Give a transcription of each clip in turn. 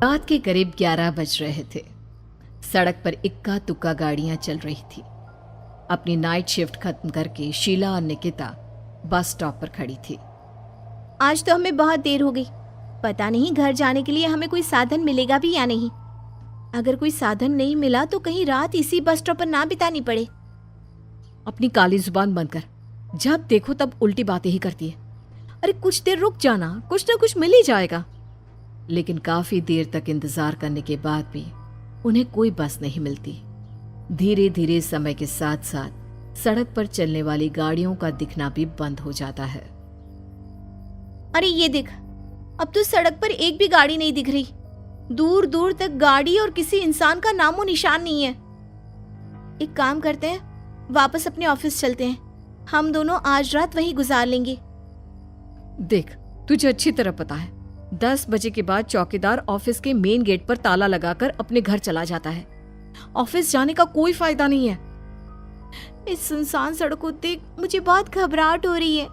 रात के करीब 11 बज रहे थे। सड़क पर इक्का तुक्का गाड़ियां चल रही थी। अपनी नाइट शिफ्ट खत्म करके शीला और निकिता बस स्टॉप पर खड़ी थी। आज तो हमें बहुत देर हो गई। पता नहीं घर जाने के लिए हमें कोई साधन मिलेगा भी या नहीं। अगर कोई साधन नहीं मिला तो कहीं रात इसी बस स्टॉप पर ना बितानी पड़े। अपनी काली जुबान बंद कर, जब देखो तब उल्टी बातें ही करती है। अरे कुछ देर रुक जाना, कुछ ना कुछ मिल ही जाएगा। लेकिन काफी देर तक इंतजार करने के बाद भी उन्हें कोई बस नहीं मिलती। धीरे धीरे समय के साथ साथ सड़क पर चलने वाली गाड़ियों का दिखना भी बंद हो जाता है। अरे ये देख, अब तो सड़क पर एक भी गाड़ी नहीं दिख रही। दूर दूर तक गाड़ी और किसी इंसान का नामो निशान नहीं है। एक काम करते हैं, वापस अपने ऑफिस चलते हैं। हम दोनों आज रात वहीं गुजार लेंगे। देख, तुझे अच्छी तरह पता है 10 बजे के बाद चौकीदार ऑफिस के मेन गेट पर ताला लगाकर अपने घर चला जाता है। ऑफिस जाने का कोई फायदा नहीं है। इस सुनसान सड़क को देख मुझे बहुत घबराहट हो रही है।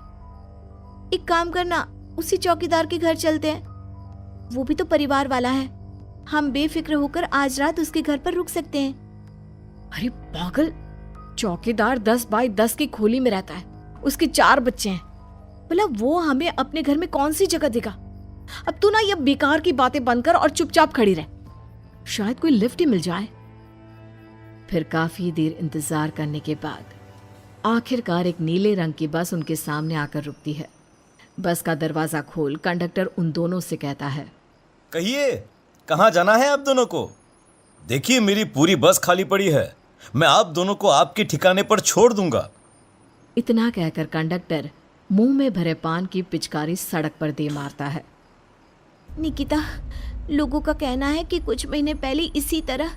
एक काम करना, उसी चौकीदार के घर चलते हैं। वो भी तो परिवार वाला है। हम बेफिक्र होकर आज रात उसके घर पर रुक सकते हैं। अरे पागल, चौकीदार 10 बाई 10 की खोली में रहता है। उसके 4 बच्चे हैं। भला वो हमें अपने घर में कौन सी जगह देगा। अब तू ना ये बेकार की बातें बंद कर और चुपचाप खड़ी रह, शायद कोई लिफ्ट ही मिल जाए। फिर काफी देर इंतजार करने के बाद आखिरकार एक नीले रंग की बस उनके सामने आकर रुकती है। बस का दरवाजा खोल कंडक्टर उन दोनों से कहता है, कहिए कहाँ जाना है आप दोनों को? देखिए मेरी पूरी बस खाली पड़ी है। मैं आप दोनों को आपके ठिकाने पर छोड़ दूंगा। इतना कहकर कंडक्टर मुंह में भरे पान की पिचकारी सड़क पर दे मारता है। निकिता, लोगों का कहना है कि कुछ महीने पहले इसी तरह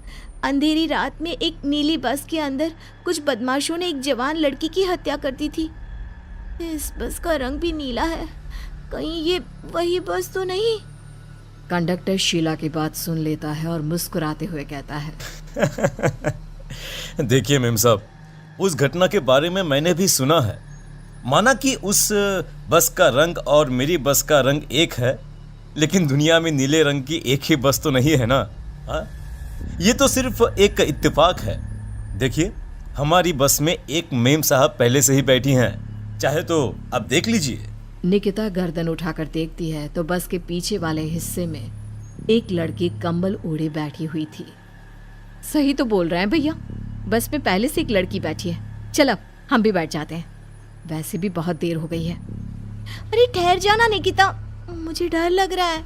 अंधेरी रात में एक नीली बस के अंदर कुछ बदमाशों ने एक जवान लड़की की हत्या कर दी थी। इस बस का रंग भी नीला है। कहीं ये वही बस तो नहीं? कंडक्टर शीला की बात सुन लेता है और मुस्कुराते हुए कहता है, देखिए मेम साहब, उस घटना के बारे में मैंने भी सुना है। माना कि उस बस का रंग और मेरी बस का रंग एक है, लेकिन दुनिया में नीले रंग की एक ही बस तो नहीं है ना। हाँ, ये तो सिर्फ एक इत्तेफाक है। देखिए हमारी बस में एक मेम साहब पहले से ही बैठी हैं, चाहे तो आप देख लीजिए। निकिता गर्दन उठाकर देखती है तो बस के पीछे वाले हिस्से में एक लड़की कंबल ओढ़े बैठी हुई थी। सही तो बोल रहे हैं भैया, बस में पहले से एक लड़की बैठी है। चल अब हम भी बैठ जाते हैं, वैसे भी बहुत देर हो गई है। अरे ठहर जाना निकिता, मुझे डर लग रहा है।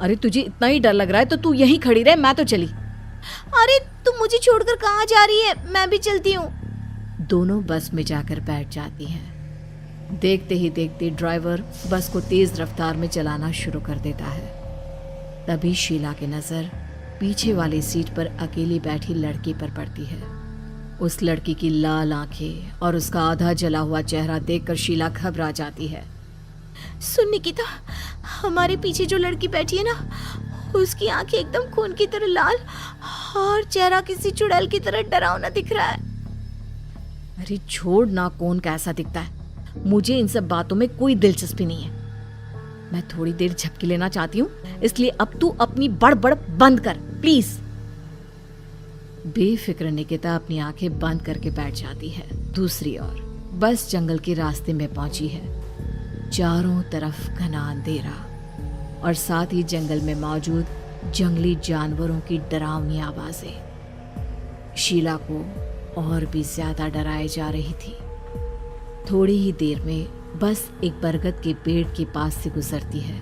अरे तुझे इतना ही डर लग रहा है तो तू यहीं खड़ी रहे, मैं तो चली। अरे तुम मुझे छोड़कर कहाँ जा रही है? मैं भी चलती हूँ। दोनों बस में जाकर बैठ जाती हैं। देखते ही देखते ड्राइवर बस को तेज रफ्तार में चलाना शुरू कर देता है। तभी शीला की नजर पीछे वाली सीट पर अकेली बैठी लड़की पर पड़ती है। उस लड़की की लाल आंखें और उसका आधा जला हुआ चेहरा देखकर शीला घबरा जाती है। सुन निकिता, हमारे पीछे जो लड़की बैठी है ना, उसकी आंखें एकदम खून की तरह लाल और चेहरा किसी चुड़ैल की तरह डरावना दिख रहा है। अरे छोड़ ना, कौन कैसा दिखता है, मुझे इन सब बातों में कोई दिलचस्पी नहीं है। मैं थोड़ी देर झपकी लेना चाहती हूँ, इसलिए अब तू अपनी बड़बड़ बंद कर प्लीज। बेफिक्र निकिता अपनी आंखें बंद करके बैठ जाती है। दूसरी ओर बस जंगल के रास्ते में पहुंची है। चारों तरफ घना अंधेरा और साथ ही जंगल में मौजूद जंगली जानवरों की डरावनी आवाजें शीला को और भी ज्यादा डराए जा रही थी। थोड़ी ही देर में बस एक बरगद के पेड़ के पास से गुजरती है।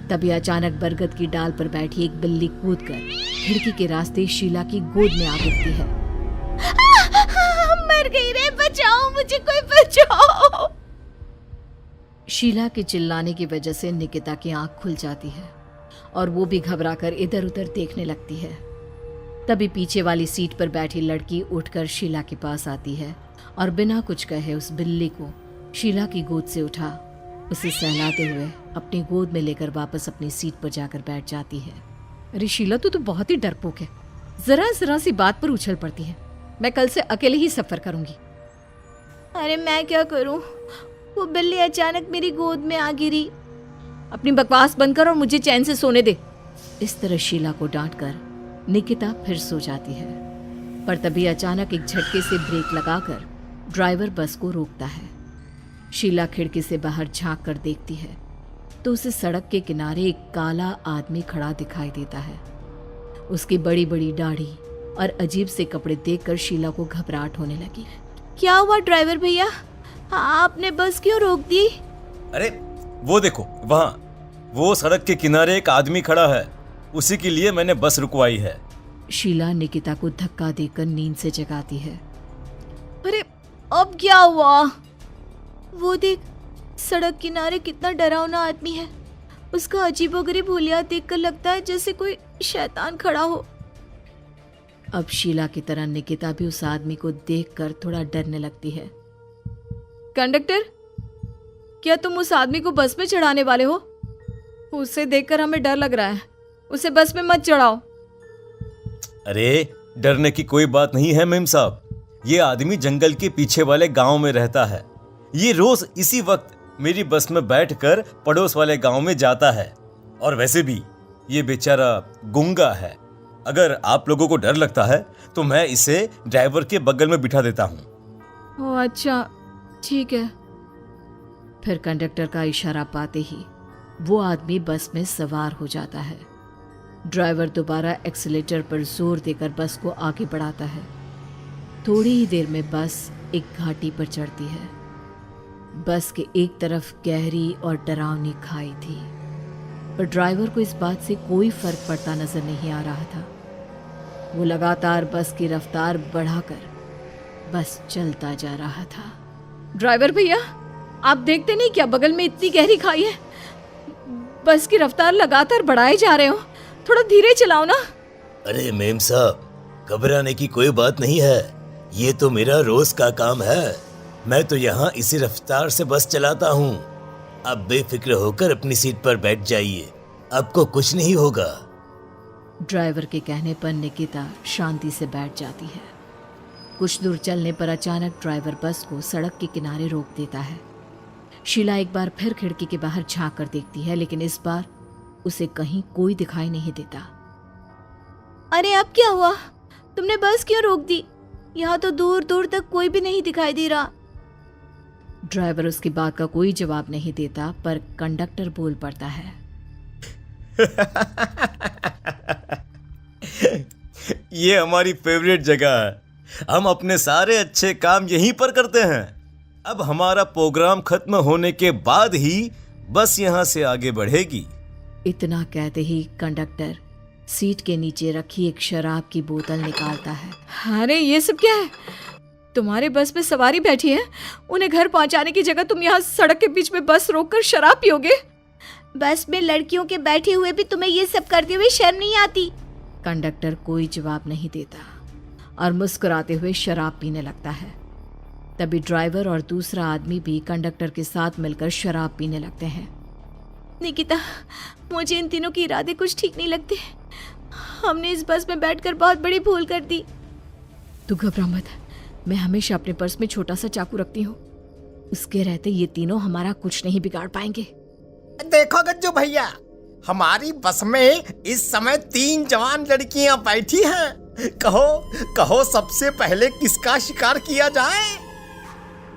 तभी अचानक बरगद की डाल पर बैठी एक बिल्ली कूदकर खिड़की के रास्ते शीला की गोद में आ गिरती है। मर गई रे, बचाओ मुझे, कोई बचाओ। शीला के चिल्लाने की वजह से निकिता की आंख खुल जाती है और वो भी घबराकर इधर उधर देखने लगती है। तभी पीछे वाली सीट पर बैठी लड़की उठकर शीला के पास आती है और बिना कुछ कहे उस बिल्ली को शीला की गोद से उठा उसे सहलाते हुए अपनी गोद में लेकर वापस अपनी सीट पर जाकर बैठ जाती है। अरे शीला, तू तो बहुत ही डरपोक है, जरा जरा सी बात पर उछल पड़ती है। मैं कल से अकेले ही सफर करूंगी। अरे मैं क्या करूं, वो बिल्ली अचानक मेरी गोद में आ गिरी। अपनी बकवास बंद कर और मुझे चैन से सोने दे। इस तरह शीला को डांटकर निकिता फिर सो जाती है। पर तभी अचानक एक झटके से ब्रेक लगाकर ड्राइवर बस को रोकता है। शीला खिड़की से बाहर झांक कर देखती है तो उसे सड़क के किनारे एक काला आदमी खड़ा दिखाई देता है। उसकी बड़ी बड़ी दाढ़ी और अजीब से कपड़े देखकर शीला को घबराहट होने लगी। क्या हुआ ड्राइवर भैया? आपने बस क्यों रोक दी? अरे वो देखो, वहाँ वो सड़क के किनारे एक आदमी खड़ा है, उसी के लिए मैंने बस रुकवाई है। शीला निकिता को धक्का देकर नींद से जगाती है। अरे अब क्या हुआ? वो देख, सड़क किनारे कितना डरावना आदमी है। उसका अजीबोगरीब हुलिया देखकर लगता है जैसे कोई शैतान खड़ा हो। अब शीला की तरह निकिता भी उस आदमी को देखकर थोड़ा डरने लगती है। कंडक्टर, क्या तुम उस आदमी को बस में चढ़ाने वाले हो? उसे देखकर हमें डर लग रहा है। उसे बस में मत चढ़ाओ। अरे डरने की कोई बात नहीं है मेम साहब। ये आदमी जंगल के पीछे वाले गांव में रहता है। ये रोज इसी वक्त मेरी बस में बैठकर पड़ोस वाले गांव में जाता है। और वैसे भी ये बेचारा गूंगा है। अगर आप लोगों को डर लगता है तो मैं इसे ड्राइवर के बगल में बिठा देता हूँ। ओह अच्छा, ठीक है। फिर कंडक्टर का इशारा पाते ही वो आदमी बस में सवार हो जाता है। ड्राइवर दोबारा एक्सीलेटर पर जोर देकर बस को आगे बढ़ाता है। थोड़ी ही देर में बस एक घाटी पर चढ़ती है। बस के एक तरफ गहरी और डरावनी खाई थी, पर ड्राइवर को इस बात से कोई फर्क पड़ता नजर नहीं आ रहा था। वो लगातार बस की रफ्तार बढ़ाकर बस चलता जा रहा था। ड्राइवर भैया, आप देखते नहीं क्या बगल में इतनी गहरी खाई है? बस की रफ्तार लगातार बढ़ाए जा रहे हो। थोड़ा धीरे चलाओ ना। अरे मेम साहब, घबराने की कोई बात नहीं है। ये तो मेरा रोज का काम है। मैं तो यहाँ इसी रफ्तार से बस चलाता हूँ। आप बेफिक्र होकर अपनी सीट पर बैठ जाइए, आपको कुछ नहीं होगा। ड्राइवर के कहने पर निकिता शांति से बैठ जाती है। कुछ दूर चलने पर अचानक ड्राइवर बस को सड़क के किनारे रोक देता है। शीला एक बार फिर खिड़की के बाहर झांक कर देखती है, लेकिन इस बार उसे कहीं कोई दिखाई नहीं देता। अरे अब क्या हुआ? तुमने बस क्यों रोक दी? यहाँ तो दूर दूर तक कोई भी नहीं दिखाई दे रहा। ड्राइवर उसकी बात का कोई जवाब नहीं देता, पर कंडक्टर बोल पड़ता है। ये हमारी फेवरेट जगह है। हम अपने सारे अच्छे काम यहीं पर करते हैं। अब हमारा प्रोग्राम खत्म होने के बाद ही बस यहाँ से आगे बढ़ेगी। इतना कहते ही कंडक्टर सीट के नीचे रखी एक शराब की बोतल निकालता है। अरे ये सब क्या है? तुम्हारे बस में सवारी बैठी है, उन्हें घर पहुंचाने की जगह तुम यहाँ सड़क के बीच में बस रोककर शराब पियोगे? बस में लड़कियों के बैठे हुए भी तुम्हें ये सब करते हुए शर्म नहीं आती? कंडक्टर कोई जवाब नहीं देता और मुस्कुराते हुए शराब पीने लगता है। तभी ड्राइवर और दूसरा आदमी भी कंडक्टर के साथ मिलकर शराब पीने लगते हैं। निकिता, मुझे इन तीनों के इरादे कुछ ठीक नहीं लगते। हमने इस बस में बैठकर बहुत बड़ी भूल कर दी। तू घबरा मत, मैं हमेशा अपने पर्स में छोटा सा चाकू रखती हूँ। उसके रहते ये तीनों हमारा कुछ नहीं बिगाड़ पाएंगे। देखो गज्जू भैया, हमारी बस में इस समय 3 जवान लड़कियां बैठी हैं। कहो कहो सबसे पहले किसका शिकार किया जाए?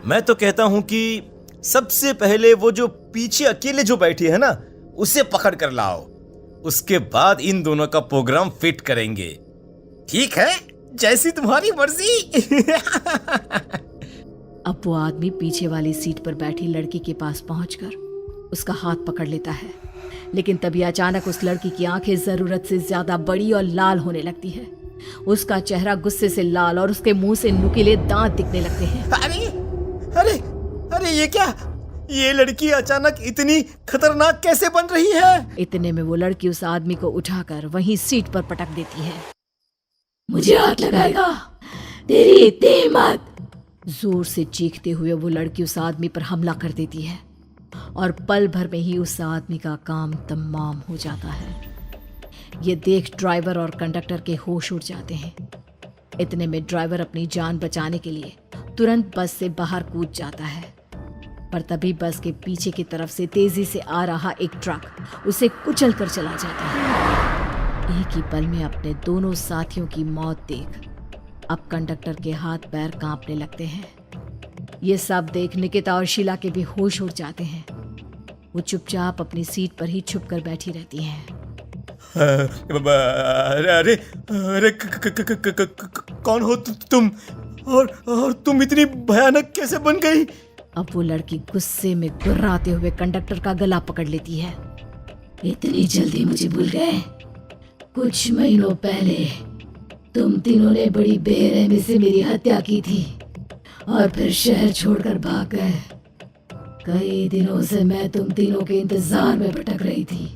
मैं तो कहता हूँ कि सबसे पहले वो जो पीछे अकेले जो बैठी है ना, उसे पकड़ कर लाओ। उसके बाद इन दोनों का प्रोग्राम फिट करेंगे। ठीक है, जैसी तुम्हारी मर्जी। अब वो आदमी पीछे वाली सीट पर बैठी लड़की के पास पहुंचकर उसका हाथ पकड़ लेता है, लेकिन तभी अचानक उस लड़की की आंखें जरूरत से ज्यादा बड़ी और लाल होने लगती है। उसका चेहरा गुस्से से लाल और उसके मुंह से नुकीले दांत दिखने लगते हैं। अरे अरे अरे ये क्या? ये लड़की अचानक इतनी खतरनाक कैसे बन रही है? इतने में वो लड़की उस आदमी को उठाकर वहीं सीट पर पटक देती है। मुझे हाथ लगाएगा, तेरी इतनी हिम्मत! जोर से चीखते हुए वो लड़की उस आदमी पर हमला कर देती है और पल भर में ही उस आदमी का काम तमाम हो जाता है। ये देख ड्राइवर और कंडक्टर के होश उड़ जाते हैं। इतने में ड्राइवर अपनी जान बचाने के लिए तुरंत बस से बाहर कूद जाता है, पर तभी बस के पीछे की तरफ से तेजी से आ रहा एक ट्रक उसे कुचल कर चला जाता है। एक ही पल में अपने दोनों साथियों की मौत देख अब कंडक्टर के हाथ पैर कांपने लगते हैं। ये सब देख निकिता और शीला के भी होश उड़ जाते हैं। वो चुपचाप अपनी सीट पर ही छुप कर बैठी रहती हैं। अरे अरे अरे कौन हो तुम? और तुम इतनी भयानक कैसे बन गई? अब वो लड़की गुस्से में गुर्राते हुए कंडक्टर का गला पकड़ लेती है। इतनी जल्दी मुझे भूल गए? कुछ महीनों पहले तुम तीनों ने बड़ी बेरहमी से मेरी हत्या की थी और फिर शहर छोड़कर भाग गए। कई दिनों से मैं तुम तीनों के इंतजार में भटक रही थी।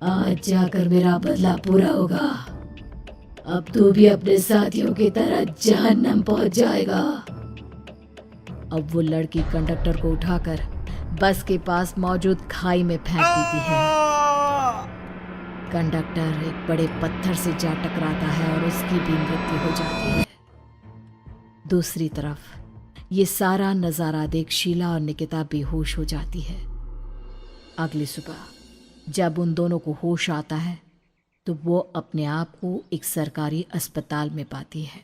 आज जाकर मेरा बदला पूरा होगा। अब तू भी अपने साथियों की तरह जहन्नम पहुंच जाएगा। अब वो लड़की कंडक्टर को उठाकर बस के पास मौजूद खाई में फेंक देती है। कंडक्टर एक बड़े पत्थर से जा टकराता है और उसकी भी मृत्यु हो जाती है। दूसरी तरफ ये सारा नजारा देख शीला और निकिता बेहोश हो जाती है। अगली सुबह जब उन दोनों को होश आता है तो वो अपने आप को एक सरकारी अस्पताल में पाती है।